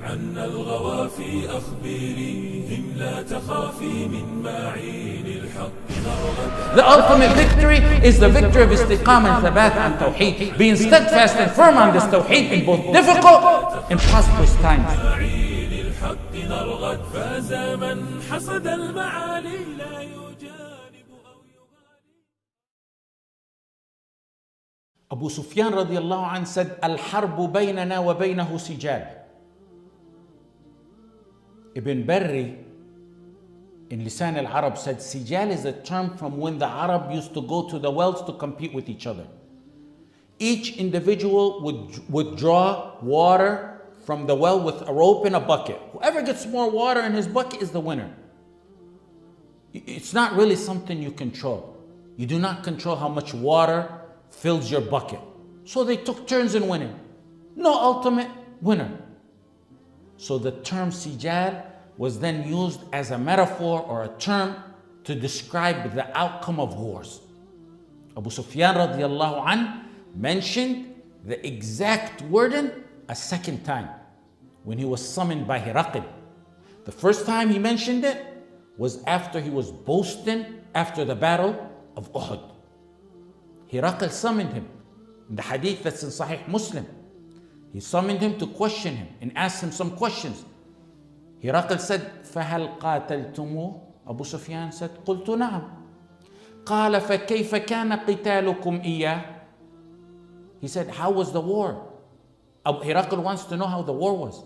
عنا الغوافي أخبريهم لا تخافي من معين الحق نرغب. The ultimate victory is the victory of istiqamah and thabat and tawheed, being steadfast and firm on this tawheed in both difficult and prosperous times. معين الحق نرغب. فاز من حصد المعالي لا يجانب أو يغالي. Abu Sufyan radiallahu anh said, Al-harbu baynana wa baynahu sijal. Ibn Barri in Lisan al-Arab said, Sijal is a term from when the Arab used to go to the wells to compete with each other. Each individual would draw water from the well with a rope and a bucket. Whoever gets more water in his bucket is the winner. It's not really something you control. You do not control how much water fills your bucket. So they took turns in winning. No ultimate winner. So the term sijal was then used as a metaphor or a term to describe the outcome of wars. Abu Sufyan radiallahu anh mentioned the exact wording a second time when he was summoned by Hiraql. The first time he mentioned it was after he was boasting after the battle of Uhud. Hiraql summoned him. In the hadith that's in Sahih Muslim, he summoned him to question him and asked him some questions. Hiraql said, فَهَلْ قَاتَلْتُمُوهُ? Abu Sufyan said, قُلْتُ نَعَمْ. قَالَ فَكَيْفَ كَانَ قِتَالُكُمْ إِيَّهُ? He said, how was the war? Hiraql wants to know how the war was.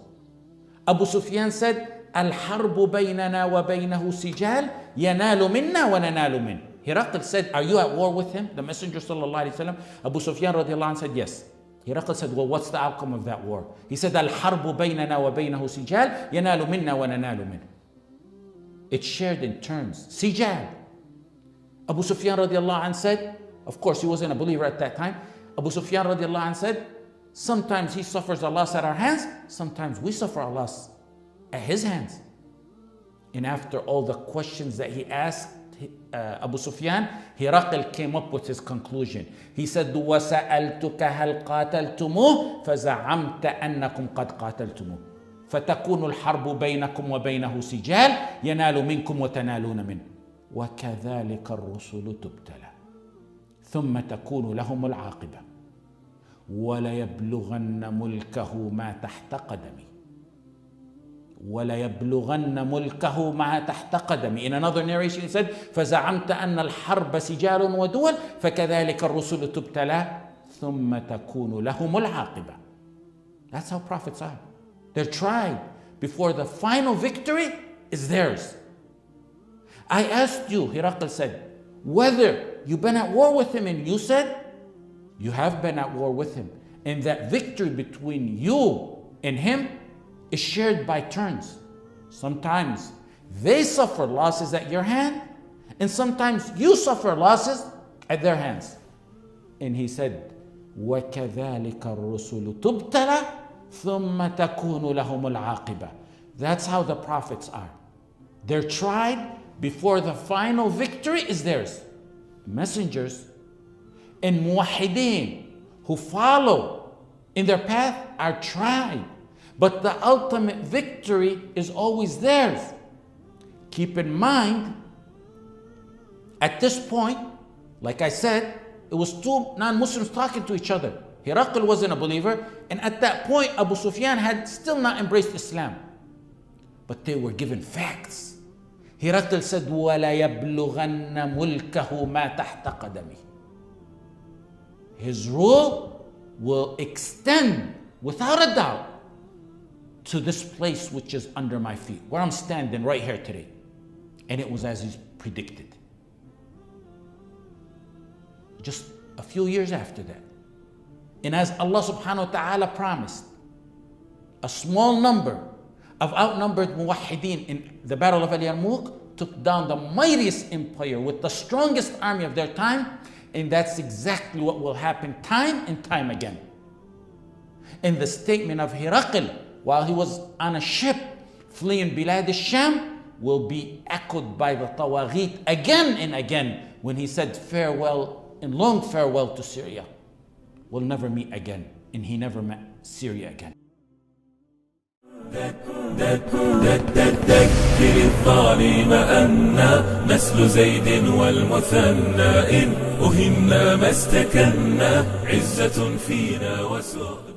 Abu Sufyan said, الْحَرْبُ بَيْنَنَا وَبَيْنَهُ سِجَالٌ يَنَالُ مِنَّا وَنَنَالُ مِنْهُ. Hiraql said, are you at war with him? The Messenger sallallahu alaihi wasallam. Abu Sufyan radiallahu anh said, yes. Hiraql said, well, what's the outcome of that war? He said, الحرب بيننا وبينه سجال ينال منا وننال منه. It's shared in turns. Sijal. Abu Sufyan radiallahu anh said, of course he wasn't a believer at that time. Abu Sufyan radiallahu anh said, sometimes he suffers a loss at our hands, sometimes we suffer a loss at his hands. And after all the questions that he asked Abu Sufyan, Hiraql came up with his conclusion. He said, وَسَأَلْتُكَ هَلْ قَاتَلْتُمُوهُ فَزَعَمْتَ أَنَّكُمْ قَدْ قَاتَلْتُمُوهُ فَتَكُونُ الْحَرْبُ بَيْنَكُمْ وَبَيْنَهُ سِجَالٌ يَنَالُ مِنْكُمْ وَتَنَالُونَ مِنْهُ وَكَذَلِكَ الرُّسُلُ تُبْتَلَى ثُمَّ تَكُونُ لَهُمُ الْعَاقِبَةُ وَلَيَبْلُغَنَّ مُلْكَهُ مَا تَحْتَ قَدَمِهِ وَلَيَبْلُغَنَّ مُلْكَهُ مَا تَحْتَ قَدَمِهِ. In another narration he said, فَزَعَمْتَ أَنَّ الْحَرْبَ سِجَالٌ وَدُوَلٌ فَكَذَلِكَ الرُّسُلُ تُبْتَلَى ثُمَّ تَكُونُ لَهُمُ الْعَاقِبَةُ. That's how prophets are. They're tried before the final victory is theirs. I asked you, Hiraql said, whether you've been at war with him, and you said, you have been at war with him. And that victory between you and him is shared by turns. Sometimes they suffer losses at your hand, and sometimes you suffer losses at their hands. And he said, وَكَذَلِكَ الرُّسُلُ تُبْتَلَى ثُمَّ تَكُونُ لَهُمُ الْعَاقِبَةُ. That's how the prophets are. They're tried before the final victory is theirs. Messengers and muwahideen who follow in their path are tried, but the ultimate victory is always theirs. Keep in mind, at this point, like I said, it was two non-Muslims talking to each other. Hiraql wasn't a believer, and at that point, Abu Sufyan had still not embraced Islam. But they were given facts. Hiraql said, وَلَيَبْلُغَنَّ مُلْكَهُ مَا تَحْتَ قَدَمِهِ. His rule will extend, without a doubt, to this place which is under my feet, where I'm standing right here today. And it was as he predicted. Just a few years after that. And as Allah subhanahu wa ta'ala promised, a small number of outnumbered muwahideen in the Battle of Al-Yarmouk took down the mightiest empire with the strongest army of their time. And that's exactly what will happen time and time again. In the statement of Hiraql, while he was on a ship fleeing Bilad al-Sham, will be echoed by the Tawaghit again and again when he said farewell and long farewell to Syria. We'll never meet again. And he never met Syria again. ذكر الظالم أنا نسل زيد والمثنى إن أهنا ما استكنا عزة فينا وسؤدد.